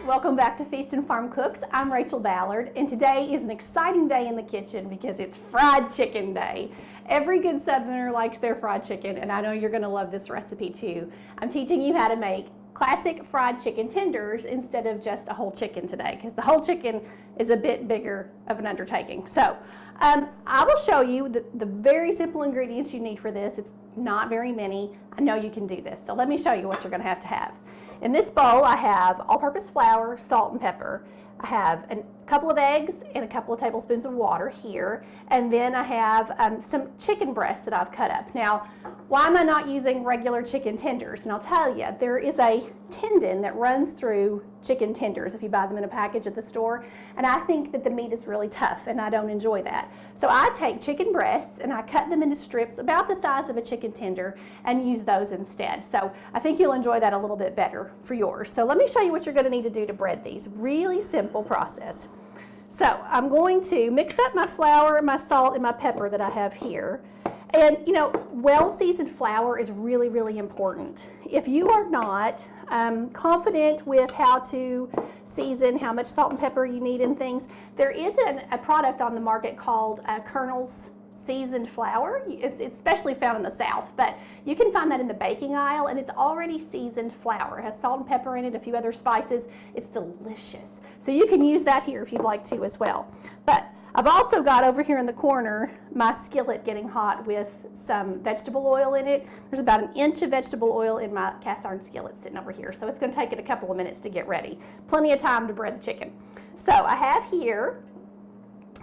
welcome back to Feast and Farm Cooks. I'm Rachel Ballard, and today is an exciting day in the kitchen because it's fried chicken day. Every good Southerner likes their fried chicken, and I know you're going to love this recipe too. I'm teaching you how to make classic fried chicken tenders instead of just a whole chicken today, because the whole chicken is a bit bigger of an undertaking. So I will show you the very simple ingredients you need for this. It's not very many. I know you can do this. So let me show you what you're going to have. In this bowl, I have all-purpose flour, salt, and pepper. I have a couple of eggs and a couple of tablespoons of water here, and then I have some chicken breasts that I've cut up. Now, why am I not using regular chicken tenders? And I'll tell you, there is a tendon that runs through chicken tenders if you buy them in a package at the store, and I think that the meat is really tough, and I don't enjoy that. So I take chicken breasts and I cut them into strips about the size of a chicken tender and use those instead. So I think you'll enjoy that a little bit better for yours. So let me show you what you're going to need to do to bread these. Really simple process. So I'm going to mix up my flour, my salt, and my pepper that I have here. And you know, well-seasoned flour is really, really important. If you are not confident with how to season, how much salt and pepper you need and things, there is a product on the market called Colonel's seasoned flour. It's especially found in the South, but you can find that in the baking aisle, and it's already seasoned flour. It has salt and pepper in it, a few other spices. It's delicious. So you can use that here if you'd like to as well. But I've also got over here in the corner my skillet getting hot with some vegetable oil in it. There's about an inch of vegetable oil in my cast iron skillet sitting over here, so it's going to take it a couple of minutes to get ready. Plenty of time to bread the chicken. So I have here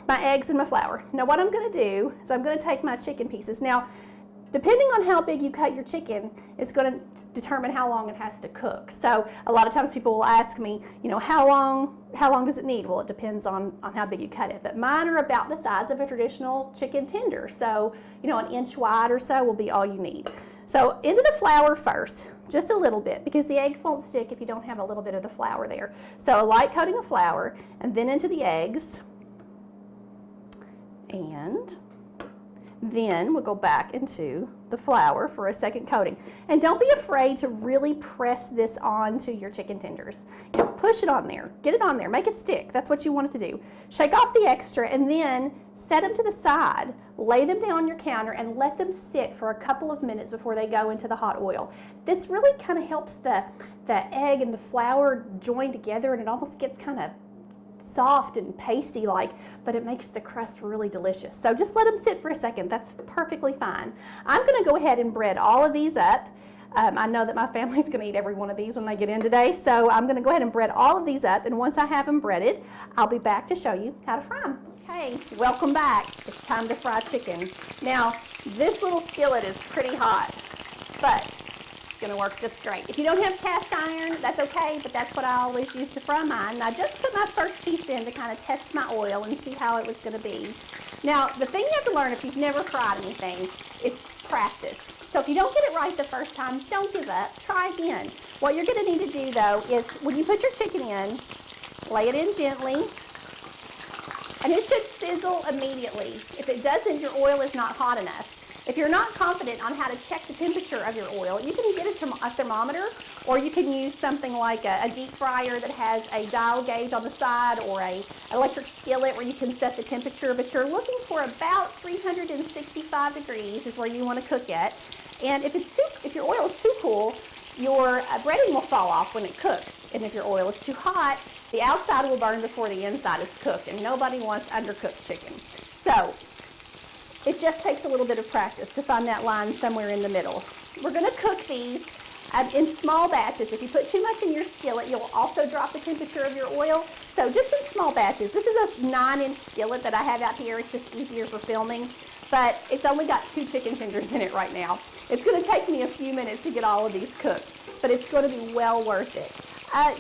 my eggs and my flour. Now what I'm going to do is I'm going to take my chicken pieces. Now, depending on how big you cut your chicken, it's going to determine how long it has to cook. So a lot of times people will ask me, you know, how long does it need? Well, it depends on how big you cut it. But mine are about the size of a traditional chicken tender. So, you know, an inch wide or so will be all you need. So into the flour first, just a little bit, because the eggs won't stick if you don't have a little bit of the flour there. So a light coating of flour, and then into the eggs. And then we'll go back into the flour for a second coating. And don't be afraid to really press this onto your chicken tenders. You know, push it on there, get it on there, make it stick. That's what you want it to do. Shake off the extra and then set them to the side, lay them down on your counter, and let them sit for a couple of minutes before they go into the hot oil. This really kind of helps the egg and the flour join together, and it almost gets kind of soft and pasty like, but it makes the crust really delicious. So just let them sit for a second. That's perfectly fine. I'm going to go ahead and bread all of these up. I know that my family's going to eat every one of these when they get in today, so I'm going to go ahead and bread all of these up, and once I have them breaded, I'll be back to show you how to fry them. Okay, welcome back. It's time to fry chicken. Now, this little skillet is pretty hot, but going to work just great. If you don't have cast iron, that's okay, but that's what I always use to fry mine. And I just put my first piece in to kind of test my oil and see how it was going to be. Now, the thing you have to learn if you've never fried anything is practice. So if you don't get it right the first time, don't give up. Try again. What you're going to need to do, though, is when you put your chicken in, lay it in gently, and it should sizzle immediately. If it doesn't, your oil is not hot enough. If you're not confident on how to check the temperature of your oil, you can get a thermometer, or you can use something like a deep fryer that has a dial gauge on the side, or an electric skillet where you can set the temperature. But you're looking for about 365 degrees is where you want to cook it. And if your oil is too cool, your breading will fall off when it cooks. And if your oil is too hot, the outside will burn before the inside is cooked, and nobody wants undercooked chicken. So it just takes a little bit of practice to find that line somewhere in the middle. We're going to cook these in small batches. If you put too much in your skillet, you'll also drop the temperature of your oil. So just in small batches. This is a 9-inch skillet that I have out here. It's just easier for filming, but it's only got 2 chicken tenders in it right now. It's going to take me a few minutes to get all of these cooked, but it's going to be well worth it.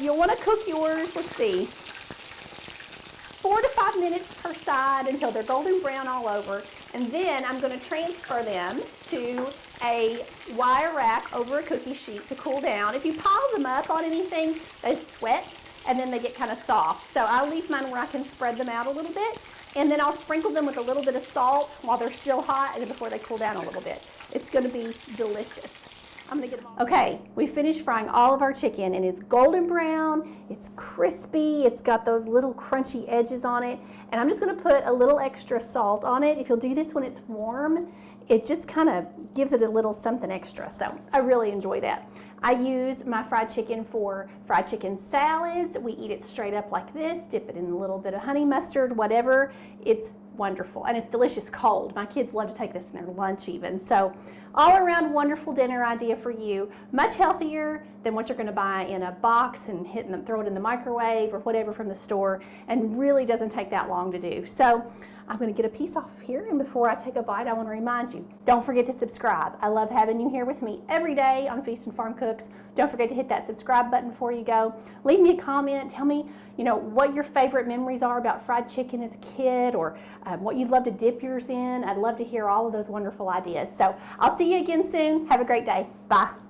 You'll want to cook yours, let's see, 4 to 5 minutes per side until they're golden brown all over. And then I'm going to transfer them to a wire rack over a cookie sheet to cool down. If you pile them up on anything, they sweat and then they get kind of soft. So I'll leave mine where I can spread them out a little bit, and then I'll sprinkle them with a little bit of salt while they're still hot and then before they cool down a little bit. It's going to be delicious. I'm going to get them all. Okay, we finished frying all of our chicken, and it's golden brown, it's crispy. It's got those little crunchy edges on it. And I'm just gonna put a little extra salt on it. If you'll do this when it's warm, it just kind of gives it a little something extra. So I really enjoy that. I use my fried chicken for fried chicken salads. We eat it straight up like this, dip it in a little bit of honey mustard, whatever. It's wonderful, and it's delicious cold. My kids love to take this in their lunch even. So all around wonderful dinner idea for you. Much healthier than what you're gonna buy in a box and throw it in the microwave or whatever from the store, and really doesn't take that long to do. So I'm gonna get a piece off here, and before I take a bite, I wanna remind you, don't forget to subscribe. I love having you here with me every day on Feast and Farm Cooks. Don't forget to hit that subscribe button before you go. Leave me a comment, tell me, what your favorite memories are about fried chicken as a kid, or what you'd love to dip yours in. I'd love to hear all of those wonderful ideas. So I'll see you again soon. Have a great day. Bye.